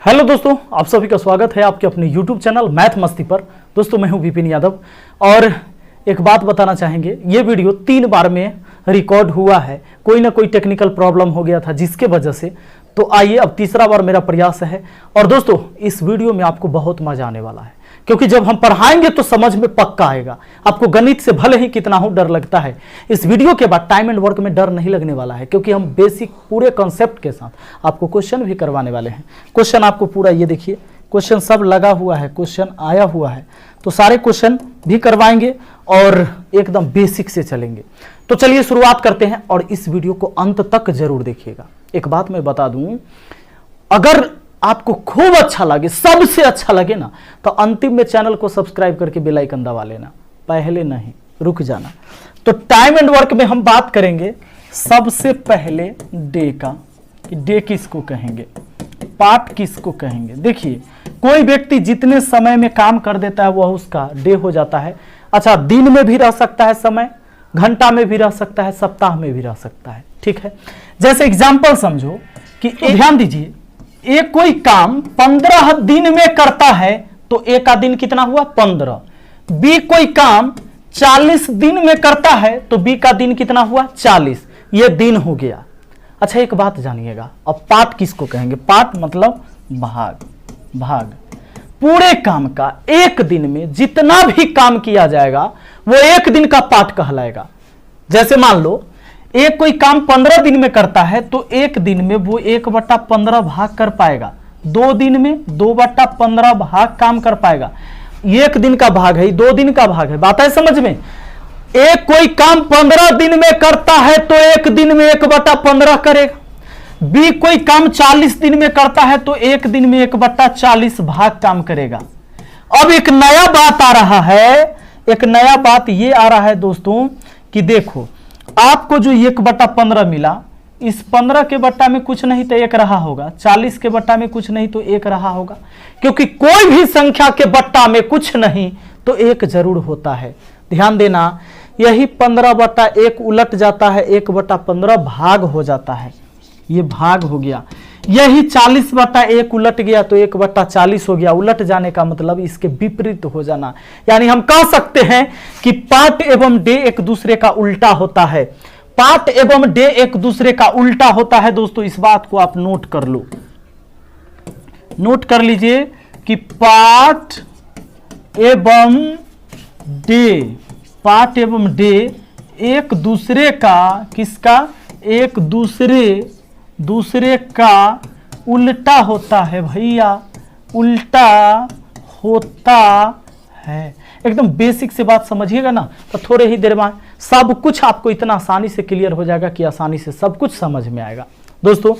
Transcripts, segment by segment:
Hello दोस्तों, आप सभी का स्वागत है आपके अपने YouTube चैनल मैथ मस्ती पर। दोस्तों मैं हूं विपिन यादव और एक बात बताना चाहेंगे, ये वीडियो 3 बार में रिकॉर्ड हुआ है। कोई ना कोई टेक्निकल प्रॉब्लम हो गया था जिसके वजह से, तो आइए अब तीसरा बार मेरा प्रयास है। और दोस्तों इस वीडियो में आपको बहुत मजा आने वाला है, क्योंकि जब हम पढ़ाएंगे तो समझ में पक्का आएगा। आपको गणित से भले ही कितना हो डर लगता है, इस वीडियो के बाद टाइम एंड वर्क में डर नहीं लगने वाला है, क्योंकि हम बेसिक पूरे कॉन्सेप्ट के साथ आपको क्वेश्चन भी करवाने वाले हैं। क्वेश्चन आपको पूरा ये देखिए, क्वेश्चन सब लगा हुआ है, क्वेश्चन आया हुआ है, तो सारे क्वेश्चन भी करवाएंगे और एकदम बेसिक से चलेंगे। तो चलिए शुरुआत करते हैं और इस वीडियो को अंत तक जरूर देखिएगा। एक बात मैं बता दूं, अगर आपको खूब अच्छा लगे, सबसे अच्छा लगे ना, तो अंतिम में चैनल को सब्सक्राइब करके बेल आइकन दबा लेना, पहले नहीं, रुक जाना। तो टाइम एंड वर्क में हम बात करेंगे सबसे पहले डे का, कि डे किसको कहेंगे, पार्ट किसको कहेंगे। देखिए, कोई व्यक्ति जितने समय में काम कर देता है वह उसका डे हो जाता है। अच्छा, दिन में भी रह सकता है समय, घंटा में भी रह सकता है, सप्ताह में भी रह सकता है, ठीक है। जैसे एग्जाम्पल समझो कि ध्यान दीजिए, एक कोई काम 15 दिन में करता है तो एक का दिन कितना हुआ, 15। बी कोई काम 40 दिन में करता है तो बी का दिन कितना हुआ, 40। ये दिन हो गया। अच्छा, एक बात जानिएगा, अब पार्ट किसको कहेंगे। पार्ट मतलब भाग। भाग पूरे काम का एक दिन में जितना भी काम किया जाएगा वो एक दिन का पार्ट कहलाएगा। जैसे मान लो एक कोई काम 15 दिन में करता है तो एक दिन में वो 1/15 भाग कर पाएगा, 2 दिन में 2/15 भाग काम कर पाएगा। एक दिन का भाग है, 2 दिन का भाग है, बात है समझ में। एक कोई काम 15 दिन में करता है तो एक दिन में 1/15 करेगा। बी कोई काम 40 दिन में करता है तो एक दिन में 1/40 भाग काम करेगा। अब एक नया बात आ रहा है, एक नया बात ये आ रहा है दोस्तों कि देखो, आपको जो 1/15 मिला, इस 15 के बट्टा में कुछ नहीं तो 1 रहा होगा, 40 के बट्टा में कुछ नहीं तो 1 रहा होगा, क्योंकि कोई भी संख्या के बट्टा में कुछ नहीं तो 1 जरूर होता है। ध्यान देना, यही 15/1 उलट जाता है, 1/15 भाग हो जाता है, ये भाग हो गया। यही 40/1 उलट गया तो 1/40 हो गया। उलट जाने का मतलब इसके विपरीत हो जाना, यानी हम कह सकते हैं कि पार्ट एवं डे एक दूसरे का उल्टा होता है। पार्ट एवं डे एक दूसरे का उल्टा होता है। दोस्तों इस बात को आप नोट कर लो, नोट कर लीजिए कि पार्ट एवं डे, पार्ट एवं डे एक दूसरे का, किसका, एक दूसरे का उल्टा होता है भैया, उल्टा होता है। एकदम बेसिक से बात समझिएगा ना, तो थोड़े ही देर में सब कुछ आपको इतना आसानी से क्लियर हो जाएगा कि आसानी से सब कुछ समझ में आएगा। दोस्तों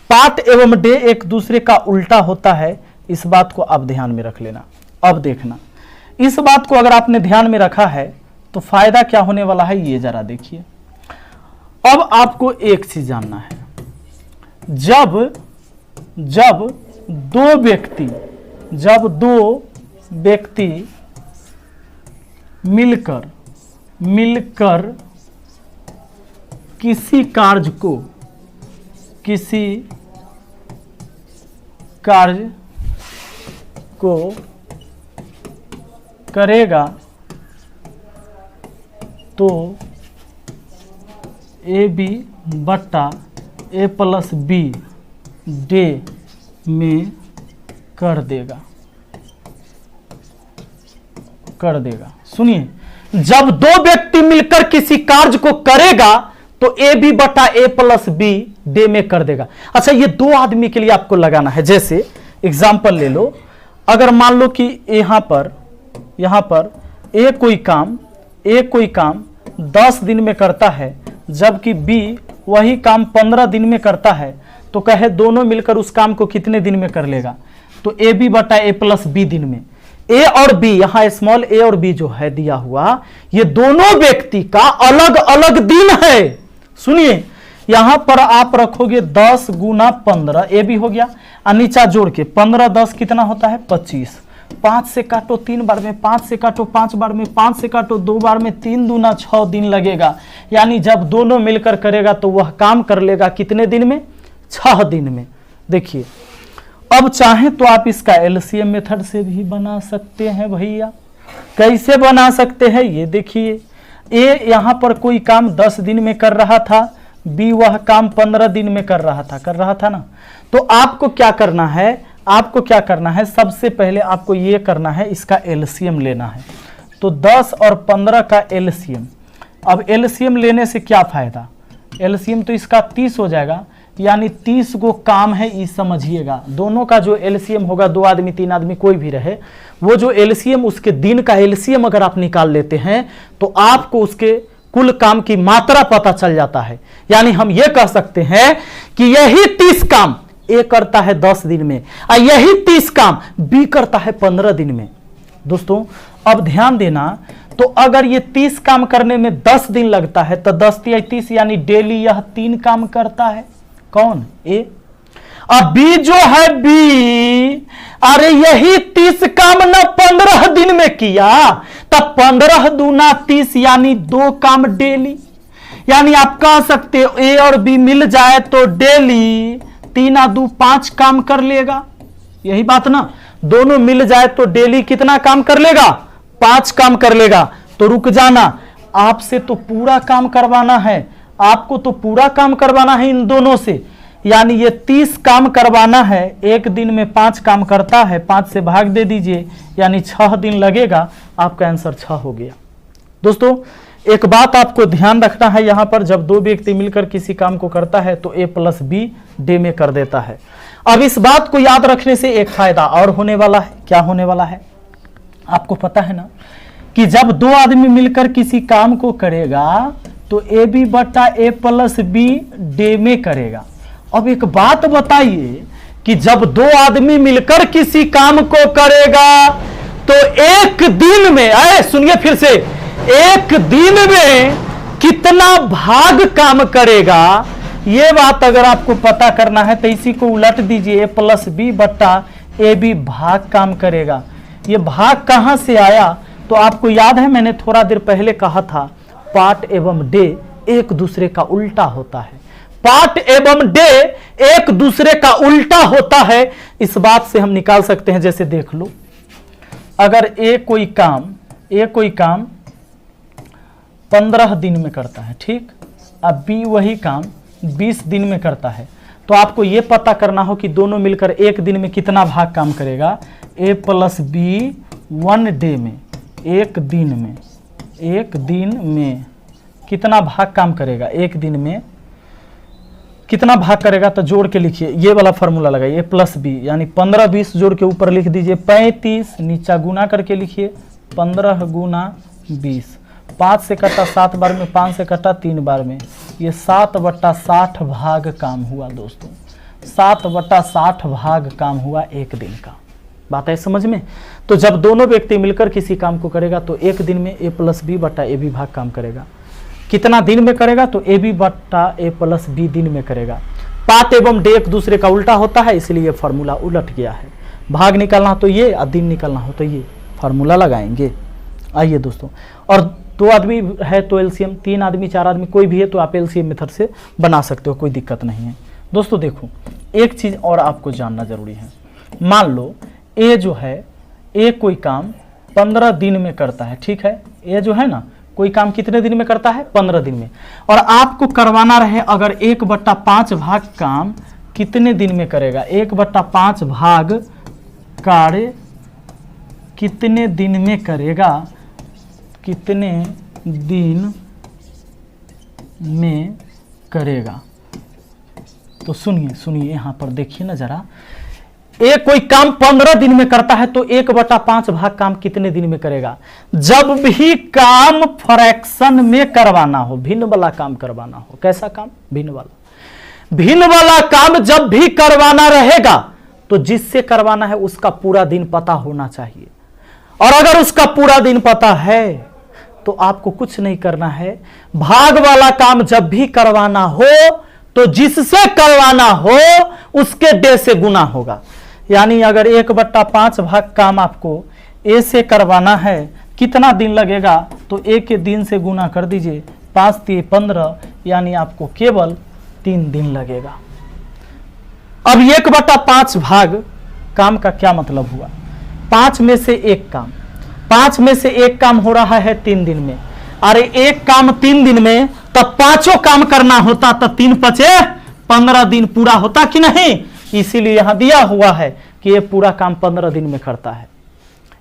पार्ट एवं डे एक दूसरे का उल्टा होता है, इस बात को आप ध्यान में रख लेना। अब देखना, इस बात को अगर आपने ध्यान में रखा है तो फायदा क्या होने वाला है, ये जरा देखिए। अब आपको एक चीज जानना है, जब दो व्यक्ति मिलकर किसी कार्य को करेगा तो AB/A+B डे में कर देगा। सुनिए, जब 2 व्यक्ति मिलकर किसी कार्य को करेगा तो AB/A+B डे में कर देगा। अच्छा, ये 2 आदमी के लिए आपको लगाना है। जैसे एग्जांपल ले लो, अगर मान लो कि यहां पर एक कोई काम 10 दिन में करता है, जबकि बी वही काम 15 दिन में करता है, तो कहे दोनों मिलकर उस काम को कितने दिन में कर लेगा, तो AB/A+B दिन में। ए और बी, यहां स्मॉल ए और बी जो है दिया हुआ, ये दोनों व्यक्ति का अलग अलग दिन है। सुनिए, यहां पर आप रखोगे 10 × 15, ए बी हो गया, और नीचा जोड़ के 15 10 कितना होता है, 25। 5 से काटो 3 बार में, 5 से काटो 5 बार में, 5 से काटो 2 बार में, 3 दूना 6 दिन लगेगा। यानी जब दोनों मिलकर करेगा तो वह काम कर लेगा कितने दिन में, 6 दिन में। देखिए अब चाहें तो आप इसका एलसीएम मेथड से भी बना सकते हैं भैया। कैसे बना सकते हैं ये देखिए, ए यहां पर कोई काम 10 दिन में कर रहा था, बी वह काम 15 दिन में कर रहा था ना। तो आपको क्या करना है, सबसे पहले आपको ये करना है, इसका एलसीएम लेना है। तो 10 और 15 का एलसीएम, अब एलसीएम लेने से क्या फायदा, एलसीएम तो इसका 30 हो जाएगा, यानी 30 गो काम है, ये समझिएगा। दोनों का जो एलसीएम होगा, 2 आदमी 3 आदमी कोई भी रहे, वो जो एलसीएम, उसके दिन का एलसीएम अगर आप निकाल लेते हैं तो आपको उसके कुल काम की मात्रा पता चल जाता है। यानी हम ये कह सकते हैं कि यही 30 काम ए करता है 10 दिन में और यही 30 काम बी करता है 15 दिन में। दोस्तों अब ध्यान देना, तो अगर ये 30 काम करने में 10 दिन लगता है तो 10 या 30 यानी डेली यह 3 काम करता है। कौन? ए। अब बी जो है बी, अरे यही 30 काम ना 15 दिन में किया, तब 15 दूना 30 यानी 2 काम डेली। यानी आप कह सकते हो ए और बी मिल जाए तो डेली 3 और 2 5 काम कर लेगा। यही बात ना, दोनों मिल जाए तो डेली कितना काम कर लेगा? 5 काम कर लेगा। तो रुक जाना, आपसे तो पूरा काम करवाना है, आपको तो पूरा काम करवाना है इन दोनों से। यानी ये 30 काम करवाना है, एक दिन में 5 काम करता है, 5 से भाग दे दीजिए, यानी 6 दिन लगेगा। आपका आंसर 6 हो गया। दोस्तों एक बात आपको ध्यान रखना है, यहां पर जब 2 व्यक्ति मिलकर किसी काम को करता है तो ए प्लस बी डे में कर देता है। अब इस बात को याद रखने से एक फायदा और होने वाला है। क्या होने वाला है? आपको पता है ना कि जब 2 आदमी मिलकर किसी काम को करेगा तो ए बी बटा ए प्लस बी डे में करेगा। अब एक बात बताइए कि जब 2 आदमी मिलकर किसी काम को करेगा तो एक दिन में, आए सुनिए फिर से, एक दिन में कितना भाग काम करेगा, यह बात अगर आपको पता करना है तो इसी को उलट दीजिए, ए प्लस बी बटा ए बी भाग काम करेगा। ये भाग कहां से आया? तो आपको याद है मैंने थोड़ा देर पहले कहा था, पार्ट एवं डे एक दूसरे का उल्टा होता है। पार्ट एवं डे एक दूसरे का उल्टा होता है, इस बात से हम निकाल सकते हैं। जैसे देख लो, अगर ए कोई काम 15 दिन में करता है, ठीक, अब बी वही काम 20 दिन में करता है, तो आपको यह पता करना हो कि दोनों मिलकर एक दिन में कितना भाग काम करेगा। ए प्लस बी 1 डे में, एक दिन में कितना भाग काम करेगा, एक दिन में कितना भाग करेगा, तो जोड़ के लिखिए, ये वाला फॉर्मूला लगाइए, ए प्लस बी यानी 15 20 जोड़ के ऊपर लिख दीजिए 35, नीचा गुना करके लिखिए 15 गुना 20, 5 से कटा 7 बार में, 5 से कटा 3 बार में, ये 7/60 भाग काम हुआ। दोस्तों 7/60 भाग काम हुआ एक दिन का। बात है समझ में? तो जब दोनों व्यक्ति मिलकर किसी काम को करेगा तो एक दिन में ए प्लस बी बटा ए बी भाग काम करेगा। कितना दिन में करेगा? तो ए बी बटा ए प्लस बी दिन में करेगा। पार्ट एवं डे एक दूसरे का उल्टा होता है, इसलिए फॉर्मूला उलट गया है। भाग निकालना हो तो ये और दिन निकालना हो तो ये फॉर्मूला लगाएंगे। आइए दोस्तों, और 2 आदमी है तो एलसीएम, 3 आदमी 4 आदमी कोई भी है तो आप एलसीएम मेथड से बना सकते हो, कोई दिक्कत नहीं है। दोस्तों देखो, एक चीज और आपको जानना जरूरी है। मान लो ए जो है, ए कोई काम 15 दिन में करता है, ठीक है, ए जो है ना कोई काम कितने दिन में करता है? 15 दिन में। और आपको करवाना रहे अगर 1/5 भाग काम कितने दिन में करेगा, 1/5 भाग कार्य कितने दिन में करेगा, कितने दिन में करेगा। तो सुनिए यहां पर देखिए ना जरा, एक कोई काम 15 दिन में करता है तो 1/5 भाग काम कितने दिन में करेगा? जब भी काम फ्रैक्शन में करवाना हो, भिन्न वाला काम करवाना हो। कैसा काम? भिन्न वाला काम जब भी करवाना रहेगा तो जिससे करवाना है उसका पूरा दिन पता होना चाहिए। और अगर उसका पूरा दिन पता है तो आपको कुछ नहीं करना है, भाग वाला काम जब भी करवाना हो तो जिससे करवाना हो उसके डे से गुना होगा। यानी अगर 1/5 भाग काम आपको ए से करवाना है, कितना दिन लगेगा? तो ए के दिन से गुना कर दीजिए, 5 3 15, यानी आपको केवल 3 दिन लगेगा। अब 1/5 भाग काम का क्या मतलब हुआ? 5 में से एक काम, 5 में से एक काम हो रहा है 3 दिन में। अरे एक काम 3 दिन में, तब 5 काम करना होता, तब 3 5 15 दिन पूरा होता कि नहीं? इसीलिए यहां दिया हुआ है कि ये पूरा काम 15 दिन में करता है।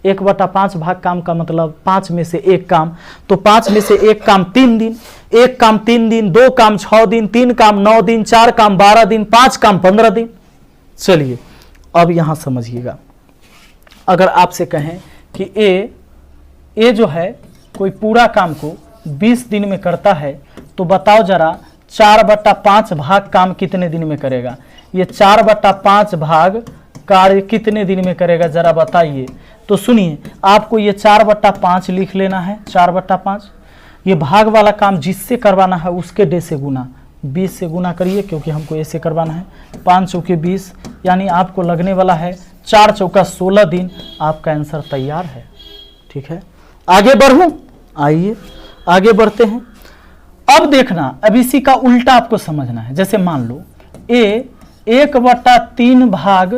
1/5 भाग काम का मतलब 5 में से एक काम, तो 5 में से एक काम 3 दिन, एक काम 3 दिन, 2 काम 6 दिन, 3 काम 9 दिन, 4 काम 12 दिन, 5 काम 15 दिन। चलिए अब यहां समझिएगा, अगर आपसे कहें कि ए जो है कोई पूरा काम को 20 दिन में करता है, तो बताओ जरा 4/5 भाग काम कितने दिन में करेगा? ये 4/5 भाग कार्य कितने दिन में करेगा, जरा बताइए। तो सुनिए, आपको ये 4/5 लिख लेना है। 4/5 ये भाग वाला काम जिससे करवाना है उसके डे से गुना, 20 से गुना करिए, क्योंकि हमको ऐसे करवाना है। 5 चौके 20, यानी आपको लगने वाला है 4 चौका 16 दिन। आपका आंसर तैयार है। ठीक है, आगे बढ़ूं? आइए आगे बढ़ते हैं। अब देखना, अब इसी का उल्टा आपको समझना है। जैसे मान लो ए 1/3 भाग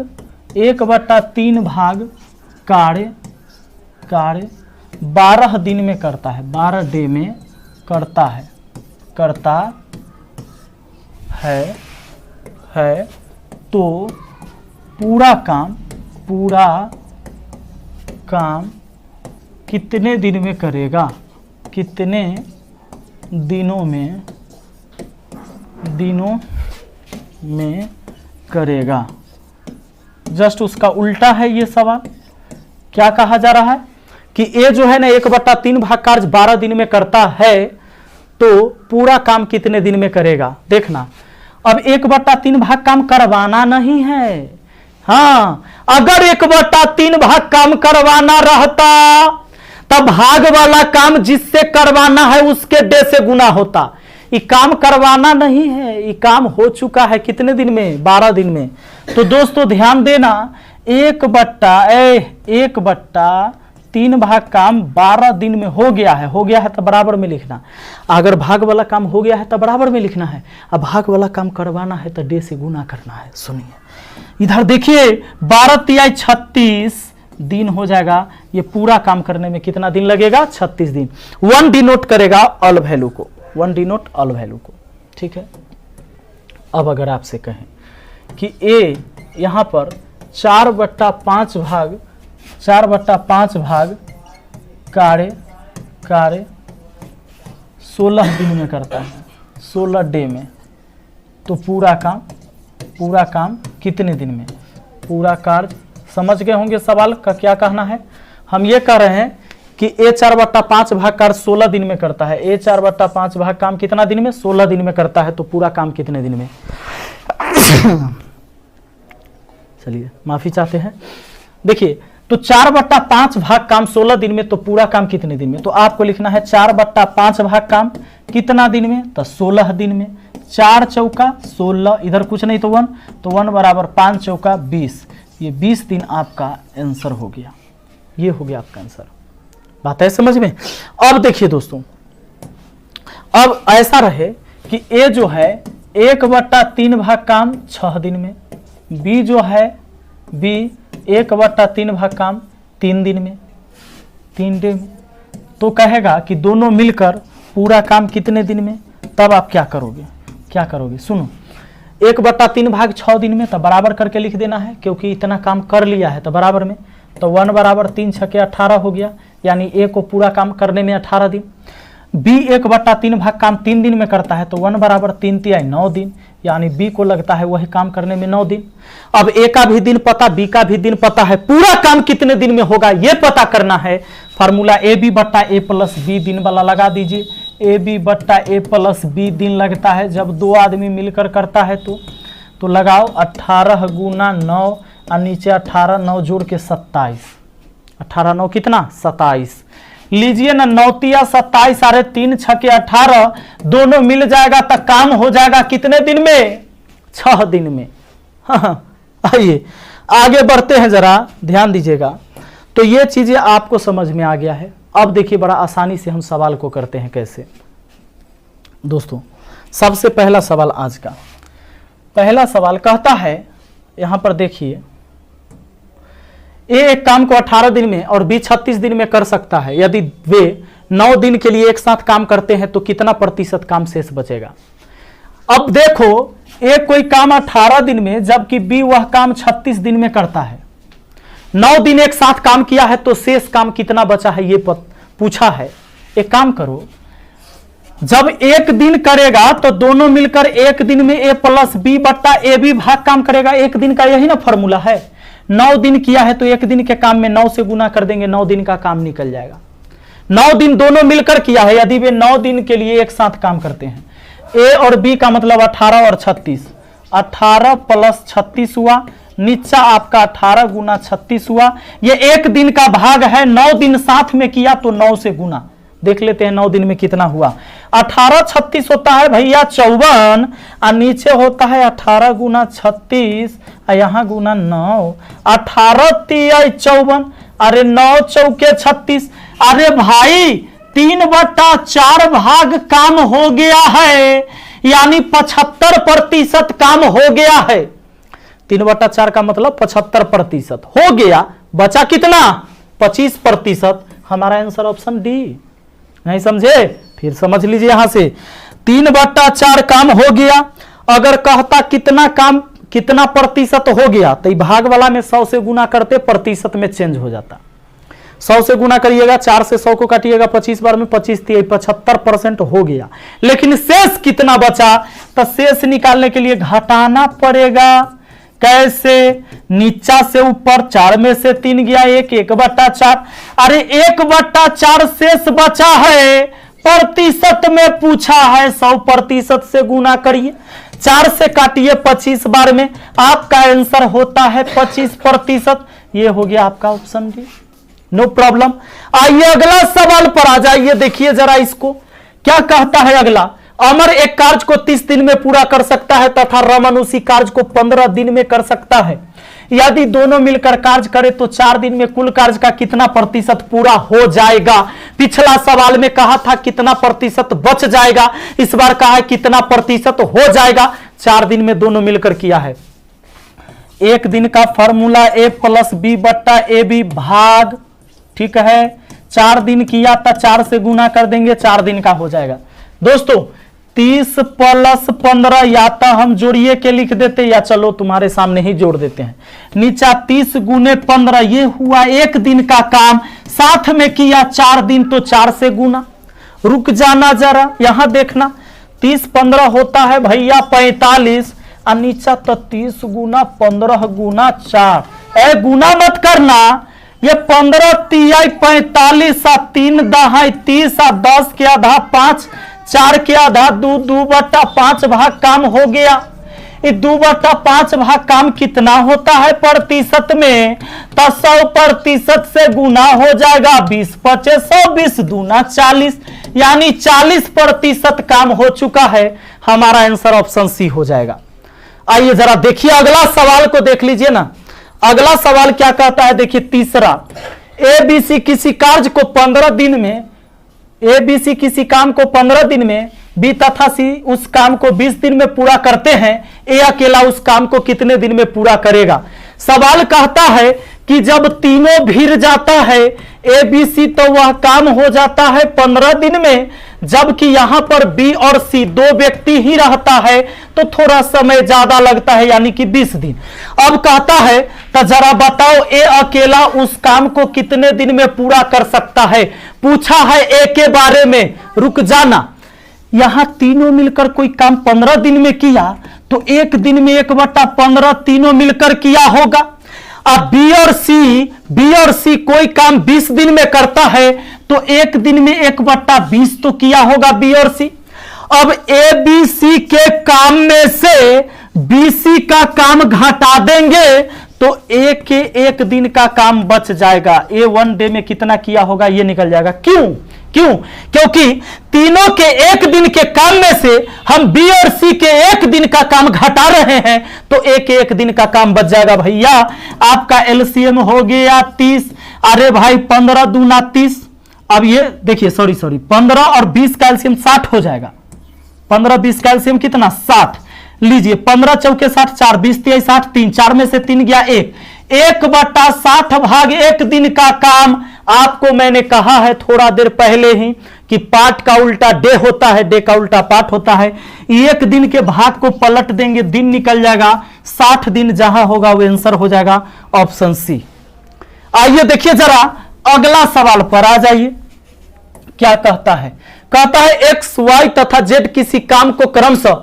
कार्य 12 दिन में करता है, 12 डे में करता है, तो पूरा काम कितने दिन में करेगा? कितने दिनों में करेगा? जस्ट उसका उल्टा है ये सवाल। क्या कहा जा रहा है कि ए जो है ना 1/3 भाग कार्य 12 दिन में करता है, तो पूरा काम कितने दिन में करेगा? देखना, अब 1/3 भाग काम करवाना नहीं है। हाँ, अगर 1/3 भाग काम करवाना रहता तब भाग वाला काम जिससे करवाना है उसके डे से गुना होता। ये काम करवाना नहीं है, ये काम हो चुका है कितने दिन में? 12 दिन में। तो दोस्तों ध्यान देना, 1/3 भाग काम 12 दिन में हो गया है तो बराबर में लिखना। अगर भाग वाला काम हो गया है तो बराबर में लिखना है। अब भाग वाला काम करवाना है तो डे से गुना करना है। सुनिए इधर देखिए, 12 तिहाई 36 दिन हो जाएगा। ये पूरा काम करने में कितना दिन लगेगा? 36 दिन। 1 डिनोट करेगा ऑल वैल्यू को, 1 डिनोट ऑल वैल्यू को। ठीक है, अब अगर आपसे कहें कि ए यहां पर 4/5 भाग कार्य 16 दिन में करता है, 16 डे में, तो पूरा काम कितने दिन में? पूरा कार्य समझ गए होंगे सवाल का क्या कहना है। हम ये कह रहे हैं कि ए 4/5 भाग कार्य 16 दिन में करता है। ए 4/5 भाग काम कितना दिन में? 16 दिन में करता है, तो पूरा काम कितने दिन में? चलिए माफी चाहते हैं। देखिए, तो 4/5 भाग काम 16 दिन में, तो पूरा काम कितने दिन में? तो आपको लिखना है 4/5 भाग काम कितना दिन में? तो 16 दिन में। 4 चौका 16, इधर कुछ नहीं तो 1, तो 1 बराबर 5 चौका 20। ये 20 दिन आपका आंसर हो गया। ये हो गया आपका आंसर। बात है समझ में? अब देखिए दोस्तों, अब ऐसा रहे कि ए जो है 1/3 भाग काम 6 दिन में, बी जो है बी 1/3 भाग काम 3 दिन में, 3 डे में, तो कहेगा कि दोनों मिलकर पूरा काम कितने दिन में? तब आप क्या करोगे? सुनो, 1/3 भाग 6 दिन में, तो बराबर करके लिख देना है, क्योंकि इतना काम कर लिया है तो बराबर में। तो 1 बराबर 3 छके 18 हो गया, यानी ए को पूरा काम करने में 18 दिन। बी 1/3 भाग काम 3 दिन में करता है, तो 1 बराबर 3 तिहाई 9 दिन, यानी बी को लगता है वही काम करने में 9 दिन। अब ए का भी दिन पता, बी का भी दिन पता है, पूरा काम कितने दिन में होगा ये पता करना है। फार्मूला AB/A+B दिन वाला लगा दीजिए। AB/A+B दिन लगता है जब 2 आदमी मिलकर करता है, तो लगाओ 18 गुना 9 और नीचे 18, 9 जोड़ के 27। 18 9 कितना? 27। लीजिए ना, 9 तिया 27, साढ़े 3 छके 18, दोनों मिल जाएगा तो काम हो जाएगा कितने दिन में? 6 दिन में। हाँ, आइए आगे बढ़ते हैं, जरा ध्यान दीजिएगा। तो ये चीजें आपको समझ में आ गया है। अब देखिए बड़ा आसानी से हम सवाल को करते हैं कैसे। दोस्तों सबसे पहला सवाल, आज का पहला सवाल कहता है, यहां पर देखिए ए एक काम को 18 दिन में और बी 36 दिन में कर सकता है। यदि वे 9 दिन के लिए एक साथ काम करते हैं तो कितना प्रतिशत काम शेष बचेगा। अब देखो, एक कोई काम 18 दिन में जबकि बी वह काम 36 दिन में करता है। 9 दिन एक साथ काम किया है तो शेष काम कितना बचा है ये पूछा है। एक काम करो, जब एक दिन करेगा तो दोनों मिलकर एक दिन में ए प्लस बी बट्टा ए बी भाग काम करेगा। एक दिन का यही ना फॉर्मूला है। 9 दिन किया है तो एक दिन के काम में 9 से गुना कर देंगे, 9 दिन का काम निकल जाएगा। 9 दिन दोनों मिलकर किया है, यदि वे 9 दिन के लिए एक साथ काम करते हैं। ए और बी का मतलब 18 और 36, 18 प्लस 36 हुआ, नीचा आपका 18 गुना 36 हुआ। ये एक दिन का भाग है, 9 दिन साथ में किया तो 9 से गुना। देख लेते हैं 9 दिन में कितना हुआ। 18 36 होता है भैया 54, और नीचे होता है 18 गुना 36 और यहां गुना 9। 18 तिया 54, अरे 9 चौके 36। अरे भाई 3/4 भाग काम हो गया है, यानी 75% काम हो गया है। 3/4 का मतलब 75% हो गया। बचा कितना? 25%। हमारा आंसर ऑप्शन डी। नहीं समझे? फिर समझ लीजिए यहां से 3/4 काम हो गया। अगर कहता कितना काम कितना प्रतिशत हो गया तो भाग वाला में 100 से गुना करते, प्रतिशत में चेंज हो जाता। 100 से गुना करिएगा, 4 से 100 को काटिएगा 25 बार में, 25 75% हो गया। लेकिन शेष कितना बचा? तो शेष निकालने के लिए घटाना पड़ेगा। कैसे? नीचा से ऊपर 4 में से 3 गया 1/4। अरे 1/4 शेष बचा है, प्रतिशत में पूछा है, 100% से गुना करिए, 4 से काटिए 25 बार में, आपका आंसर होता है 25%। ये हो गया आपका ऑप्शन डी। No problem. आइए अगला सवाल पर आ जाइए, देखिए जरा इसको क्या कहता है अगला। अमर एक कार्य को 30 दिन में पूरा कर सकता है तथा रमन उसी कार्य को 15 दिन में कर सकता है। यदि दोनों मिलकर कार्य करें तो 4 दिन में कुल कार्य का कितना प्रतिशत पूरा हो जाएगा। पिछला सवाल में कहा था कितना प्रतिशत बच जाएगा, इस बार कहा है कितना प्रतिशत हो जाएगा। 4 दिन में दोनों मिलकर किया है। एक दिन का फॉर्मूला ए प्लस बी बट्टा ए बी भाग, ठीक है। 4 दिन किया था, 4 से गुना कर देंगे, 4 दिन का हो जाएगा। दोस्तों 30 प्लस 15 या तो हम जोड़िए के लिख देते या चलो तुम्हारे सामने ही जोड़ देते हैं। नीचा 30 गुने 15, ये हुआ एक दिन का काम। साथ में किया 4 दिन तो 4 से गुना। रुक जाना जरा, यहां देखना 30 15 होता है भैया 45, और नीचा तो 30 गुना 15 गुना 4। ए गुना मत करना, ये 15 तिया 45, 3 दहाई 30, 10 के आधा 5, 4 के आधा 2/5 भाग काम हो गया। ये 2/5 भाग काम कितना होता है प्रतिशत में? तो 100% से गुना हो जाएगा। 20 × 100, 20 दूना 40, यानी 40% काम हो चुका है। हमारा आंसर ऑप्शन सी हो जाएगा। आइए जरा देखिए अगला सवाल को देख लीजिए ना। अगला सवाल क्या कहता है, देखिए तीसरा। एबीसी किसी कार्य को 15 दिन में, एबीसी किसी काम को 15 दिन में, बी तथा सी उस काम को 20 दिन में पूरा करते हैं। ए अकेला उस काम को कितने दिन में पूरा करेगा। सवाल कहता है कि जब तीनों भिड़ जाता है ए बी सी तो वह काम हो जाता है 15 दिन में, जबकि यहां पर बी और सी 2 व्यक्ति ही रहता है तो थोड़ा समय ज्यादा लगता है, यानी कि 20 दिन। अब कहता है तो जरा बताओ ए अकेला उस काम को कितने दिन में पूरा कर सकता है। पूछा है ए के बारे में। रुक जाना, यहां तीनों मिलकर कोई काम 15 दिन में किया तो एक दिन में 1/15 तीनों मिलकर किया होगा। अब बी और सी कोई काम 20 दिन में करता है तो एक दिन में 1/20 तो किया होगा बी और सी। अब ए बी सी के काम में से बी सी का काम घटा देंगे तो ए के एक दिन का काम बच जाएगा। ए 1 डे में कितना किया होगा ये निकल जाएगा। क्योंकि तीनों के एक दिन के काम में से हम बी और सी के एक दिन का काम घटा रहे हैं तो ए के एक दिन का काम बच जाएगा। भैया आपका एलसीएम हो गया 30। अरे भाई 15 दूना 30। अब ये देखिए सॉरी 15 और 20 का एलसीएम 60 हो जाएगा। 15-20 का एलसीएम कितना 60 लीजिए। 15 चौके 60, 4 20 23 60, 3 4 में से 3 गया 1, 1/60 दिन का काम। आपको मैंने कहा है थोड़ा देर पहले ही कि पाठ का उल्टा डे होता है, डे का उल्टा पाठ होता है। एक दिन के भाग को पलट देंगे, दिन निकल जाएगा, 60 दिन जहां होगा वो आंसर हो जाएगा ऑप्शन सी। आइए देखिए जरा अगला सवाल पर आ जाइए, क्या कहता है। कहता है एक्स वाई तथा जेड किसी काम को क्रमशः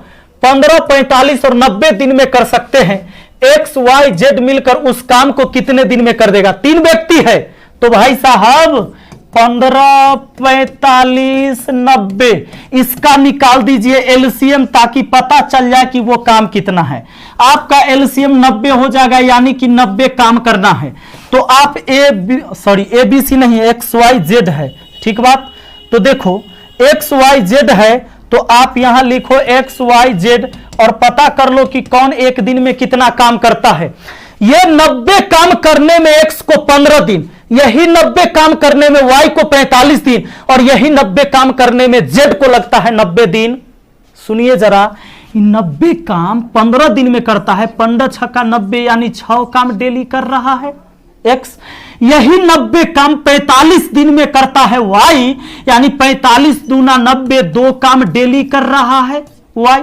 15, 45 और 90 दिन में कर सकते हैं। एक्स वाई जेड मिलकर उस काम को कितने दिन में कर देगा। 3 व्यक्ति है तो भाई साहब 15, 45, 90 इसका निकाल दीजिए एलसीएम, ताकि पता चल जाए कि वो काम कितना है। आपका एलसीएम 90 हो जाएगा, यानी कि 90 काम करना है। तो आप ए बी सी नहीं, एक्स वाई जेड है, ठीक बात। तो देखो एक्स वाई जेड है तो आप यहां लिखो एक्स वाई जेड और पता कर लो कि कौन एक दिन में कितना काम करता है। ये 90 काम करने में एक्स को 15 दिन, यही 90 काम करने में वाई को 45 दिन और यही 90 काम करने में जेड को लगता है 90 दिन। सुनिए जरा, 90 काम 15 दिन में करता है, 15 छक्का 90 यानी 6 काम डेली कर रहा है एक्स। यही 90 काम 45 दिन में करता है वाई, यानी 45 दूना 90, 2 काम डेली कर रहा है वाई।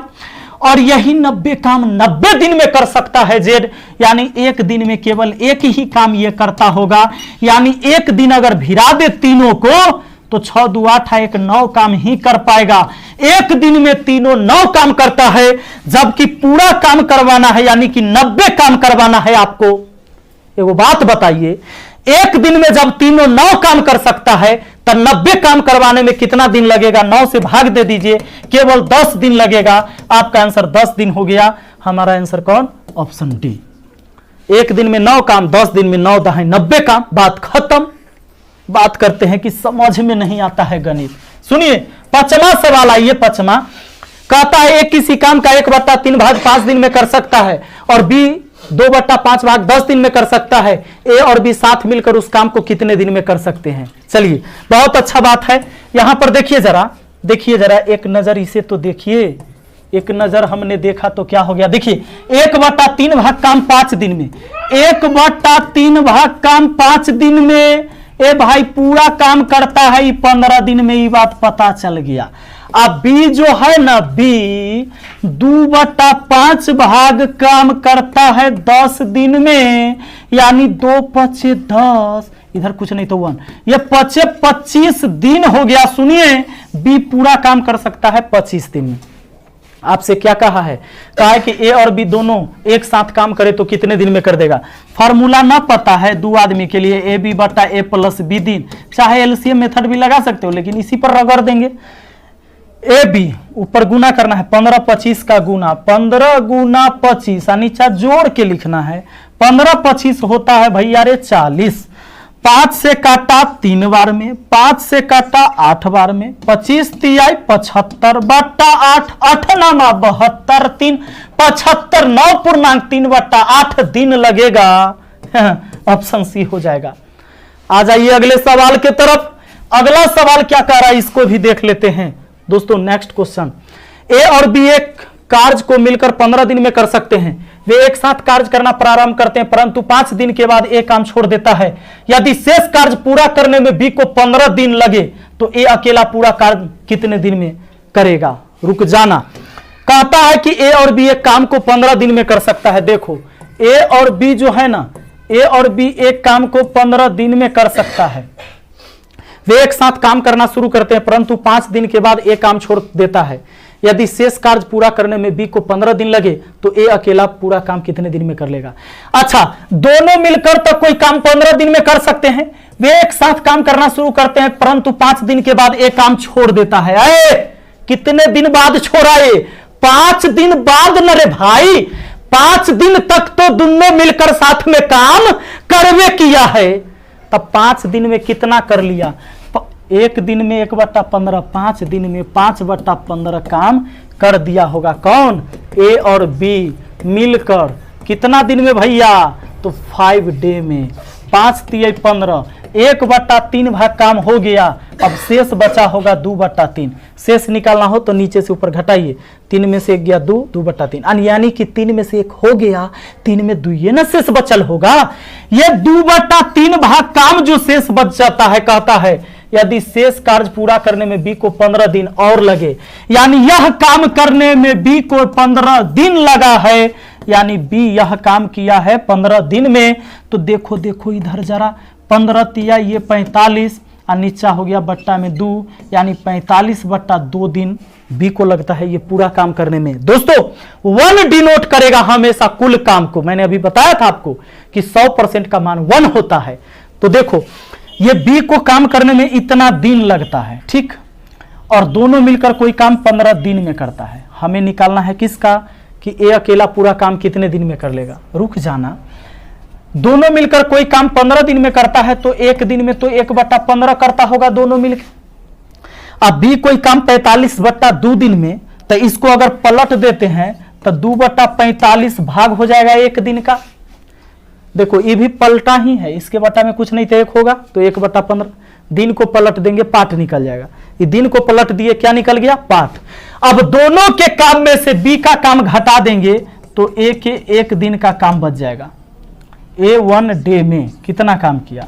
और यही 90 काम 90 दिन में कर सकता है जेड, यानी एक दिन में केवल एक ही काम ये करता होगा। यानी एक दिन अगर भिड़ा दे तीनों को तो 6 2 8 1 9 काम ही कर पाएगा। एक दिन में तीनों 9 काम करता है, जबकि पूरा काम करवाना है यानी कि 90 काम करवाना है आपको। एगो बात बताइए, एक दिन में जब तीनों 9 काम कर सकता है तो 90 काम करवाने में कितना दिन लगेगा। 9 से भाग दे दीजिए, केवल 10 दिन लगेगा। आपका आंसर 10 दिन हो गया। हमारा आंसर कौन, ऑप्शन डी। एक दिन में 9 काम, 10 दिन में 9 10 90 काम, बात खत्म। बात करते हैं कि समझ में नहीं आता है गणित। सुनिए 5वां सवाल, आइए 5वां। कहता है एक किसी काम का 1/3 भाग 5 दिन में कर सकता है और बी 2/5 भाग 10 दिन में कर सकता है। ए और बी साथ मिलकर उस काम को कितने दिन में कर सकते हैं। चलिए बहुत अच्छा बात है। यहां पर देखिए जरा, एक नजर इसे तो देखिए। एक नजर हमने देखा तो क्या हो गया, देखिए 1/3 भाग काम 5 दिन में, 1/3 भाग काम 5 दिन में। ए भाई पूरा काम करता है 15 दिन में, ये बात पता चल गया। अब बी जो है ना, बी 2/5 भाग काम करता है 10 दिन में, यानी 2 5 10, इधर कुछ नहीं तो 1, ये 5 25 दिन हो गया। सुनिए बी पूरा काम कर सकता है 25 दिन में। आपसे क्या कहा है, कहा है कि ए और बी दोनों एक साथ काम करे तो कितने दिन में कर देगा। फार्मूला ना पता है 2 आदमी के लिए, ए बी बटा ए प्लस बी दिन। चाहे एलसीएम मेथड भी लगा सकते हो, लेकिन इसी पर रगड़ देंगे। ए बी ऊपर गुना करना है, 15 25 का गुना, 15 गुना 25 नीचा जोड़ के लिखना है। 15 25 होता है भैया रे 40। 5 से काटा 3 बार में, 5 से काटा 8 बार में, 25 तिहाई 75 बटा 8, 8 नामा 72, 3 75, 9.3/8 दिन लगेगा। ऑप्शन सी हो जाएगा। आ जाइए अगले सवाल के तरफ। अगला सवाल क्या कह रहा है इसको भी देख लेते हैं दोस्तों। नेक्स्ट क्वेश्चन, ए और बी एक कार्य को मिलकर 15 दिन में कर सकते हैं। वे एक साथ कार्य करना प्रारंभ करते हैं, परंतु 5 दिन के बाद ए काम छोड़ देता है। यदि शेष कार्य पूरा करने में बी को 15 दिन लगे तो ए अकेला पूरा कार्य कितने दिन में करेगा। रुक जाना। कहता है कि ए और बी एक काम को 15 दिन में कर सकता है। देखो ए और बी जो है ना, ए और बी एक काम को 15 दिन में कर सकता है। वे एक साथ काम करना शुरू करते हैं, परंतु 5 दिन के बाद ए काम छोड़ देता है। यदि शेष कार्य पूरा करने में बी को 15 दिन लगे तो ए अकेला पूरा काम कितने दिन में कर लेगा। अच्छा, दोनों मिलकर तो कोई काम 15 दिन में कर सकते हैं। वे एक साथ काम करना शुरू करते हैं, परंतु 5 दिन के बाद ए काम छोड़ देता है। कितने दिन बाद छोड़ा ए? 5 दिन बाद न रे भाई, 5 दिन तक तो दोनों मिलकर साथ में काम करवे किया है। तब 5 दिन में कितना कर लिया? एक दिन में 1/15, 5 दिन में 5/15 काम कर दिया होगा। कौन? ए और बी मिलकर। कितना दिन में भैया? तो 5 डे में। 5 तिया 15, 1/3 भाग काम हो गया। अब शेष बचा होगा 2/3। शेष निकालना हो तो नीचे से ऊपर घटाइए, 3 में से 1 गया 2, 2/3, यानी कि 3 में से 1 हो गया, 3 में 2 ये ना शेष बचल होगा। ये 2/3 भाग काम जो शेष बच जाता है, कहता है यदि शेष कार्य पूरा करने में बी को 15 दिन और लगे, यानी यह काम करने में बी को 15 दिन लगा है, यानी बी यह काम किया है 15 दिन में। तो देखो देखो इधर जरा, 15 तिया ये 45 और नीचा हो गया बट्टा में 2, यानी 45/2 दिन बी को लगता है ये पूरा काम करने में। दोस्तों 1 डिनोट करेगा हमेशा कुल काम को। मैंने अभी बताया था आपको कि 100% का मान 1 होता है। तो देखो ये बी को काम करने में इतना दिन लगता है, ठीक, और दोनों मिलकर कोई काम 15 दिन में करता है। हमें निकालना है किसका, कि ए अकेला पूरा काम कितने दिन में कर लेगा। रुक जाना, दोनों मिलकर कोई काम 15 दिन में करता है तो एक दिन में तो 1/15 करता होगा दोनों मिलकर। अब बी कोई काम 45/2 दिन में, तो इसको अगर पलट देते हैं तो 2/45 भाग हो जाएगा एक दिन का। देखो ये भी पलटा ही है, इसके बटा में कुछ नहीं तो 1 होगा, तो 1/15 दिन को पलट देंगे, पाठ निकल जाएगा। ये दिन को पलट दिए, क्या निकल गया, पाठ। अब दोनों के काम में से बी का काम घटा देंगे तो ए के 1 दिन का काम बच जाएगा। ए 1 डे में कितना काम किया,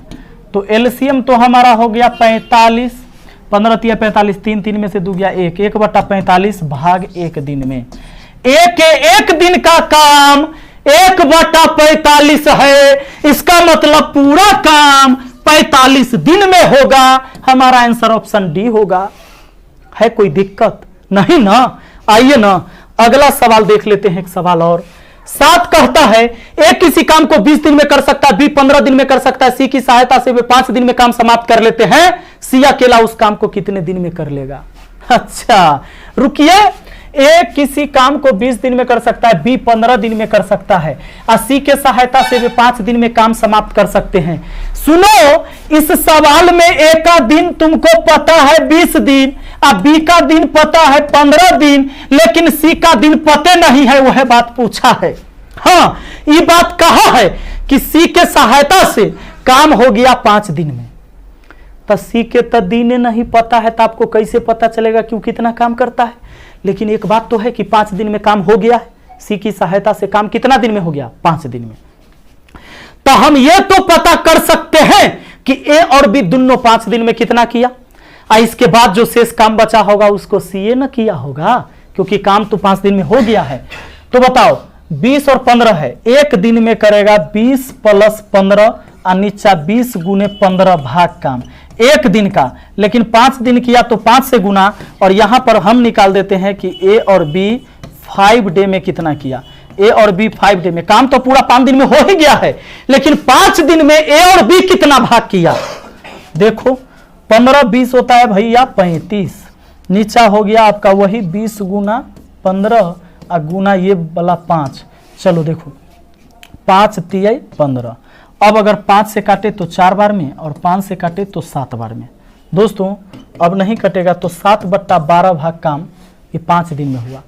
तो एलसीएम तो हमारा हो गया 45, 15 तिया 45, 3 में से 2 गया 1, 1/45 भाग 1 दिन में। ए के 1 दिन का काम 1/45 है, इसका मतलब पूरा काम 45 दिन में होगा। हमारा आंसर ऑप्शन डी होगा। है कोई दिक्कत नहीं ना? आइए ना अगला सवाल देख लेते हैं। एक सवाल और 7 कहता है ए किसी काम को 20 दिन में कर सकता है, बी 15 दिन में कर सकता है, सी की सहायता से वे 5 दिन में काम समाप्त कर लेते हैं, सी अकेला उस काम को कितने दिन में कर लेगा। अच्छा रुकिए, ए किसी काम को 20 दिन में कर सकता है, बी 15 दिन में कर सकता है, और सी के सहायता से वे 5 दिन में काम समाप्त कर सकते हैं। सुनो, इस सवाल में ए का दिन तुमको पता है 20 दिन, और बी का दिन पता है 15 दिन, लेकिन सी का दिन पते नहीं है, वह बात पूछा है। हाँ, ये बात कहा है कि सी के सहायता से काम हो गया 5 दिन में, तो सी के तो दिन नहीं पता है, तो आपको कैसे पता चलेगा क्यों कितना काम करता है। लेकिन एक बात तो है कि 5 दिन में काम हो गया है, सी की सहायता से काम कितना दिन में हो गया, 5 दिन में। तो हम ये तो पता कर सकते हैं कि ए और बी दोनों 5 दिन में कितना किया, और इसके बाद जो शेष काम बचा होगा उसको सी ए न किया होगा, क्योंकि काम तो 5 दिन में हो गया है। तो बताओ 20 और 15 है, एक दिन में करेगा 20 + 15 और नीचा 20 × 15 भाग काम एक दिन का, लेकिन 5 दिन किया तो 5 से गुना, और यहां पर हम निकाल देते हैं कि ए और बी 5 डे में कितना किया। ए और बी 5 डे में, काम तो पूरा 5 दिन में हो ही गया है, लेकिन 5 दिन में ए और बी कितना भाग किया। देखो 15 20 होता है भैया 35, नीचा हो गया आपका वही 20 × 15 और गुना ये वाला 5। चलो देखो 5 तिया 15, अब अगर 5 से काटे तो 4 बार में, और 5 से काटे तो 7 बार में। दोस्तों अब नहीं कटेगा, तो 7/12 भाग काम ये 5 दिन में हुआ।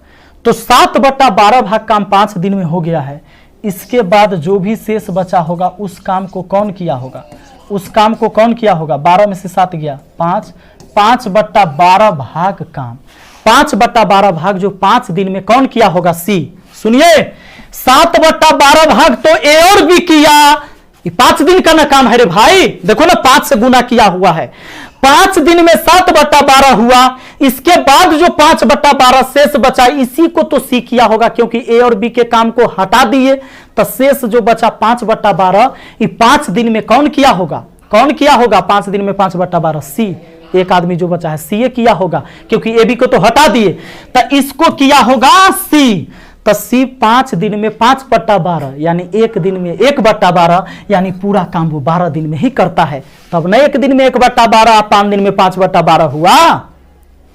तो 7/12 भाग काम 5 दिन में हो गया है। इसके बाद जो भी शेष बचा होगा उस काम को कौन किया होगा, उस काम को कौन किया होगा। 12 में से 7 गया 5, 5/12 भाग काम, 5/12 भाग जो 5 दिन में कौन किया होगा, सी। सुनिए 7/12 भाग तो ए और बी किया, 5 दिन का ना काम है रे भाई। देखो ना 5 से गुना किया हुआ है, 5 दिन में 7/12 हुआ। इसके बाद जो 5/12 शेष बचा, इसी को तो सी किया होगा, क्योंकि ए और बी के काम को हटा दिए, तो शेष जो बचा 5/12 ये 5 दिन में कौन किया होगा, कौन किया होगा 5 दिन में 5/12, सी। एक आदमी जो बचा है सी किया होगा, क्योंकि ए बी को तो हटा दिए, तो इसको किया होगा सी। तो सी 5 दिन में 5/12 यानी एक दिन में 1/12, यानी पूरा काम वो 12 दिन में ही करता है। तब न एक दिन में 1/12, 5 दिन में 5/12 हुआ।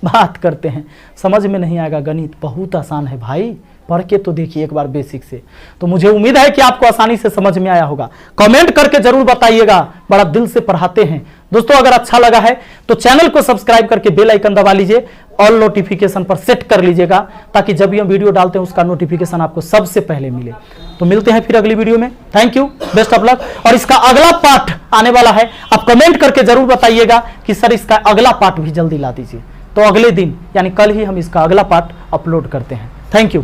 बात करते हैं, समझ में नहीं आएगा गणित बहुत आसान है भाई, पढ़ के तो देखिए एक बार बेसिक से। तो मुझे उम्मीद है कि आपको आसानी से समझ में आया होगा। कमेंट करके जरूर बताइएगा, बड़ा दिल से पढ़ाते हैं। दोस्तों अगर अच्छा लगा है तो चैनल को सब्सक्राइब करके बेल आइकन दबा लीजिए, ऑल नोटिफिकेशन पर सेट कर लीजिएगा, ताकि जब भी हम वीडियो डालते हैं उसका नोटिफिकेशन आपको सबसे पहले मिले। तो मिलते हैं फिर अगली वीडियो में। Thank you, best of luck. और इसका अगला पार्ट आने वाला है, आप कमेंट करके जरूर बताइएगा कि सर इसका अगला पार्ट भी जल्दी ला दीजिए। तो अगले दिन यानी कल ही हम इसका अगला पार्ट अपलोड करते हैं। Thank you.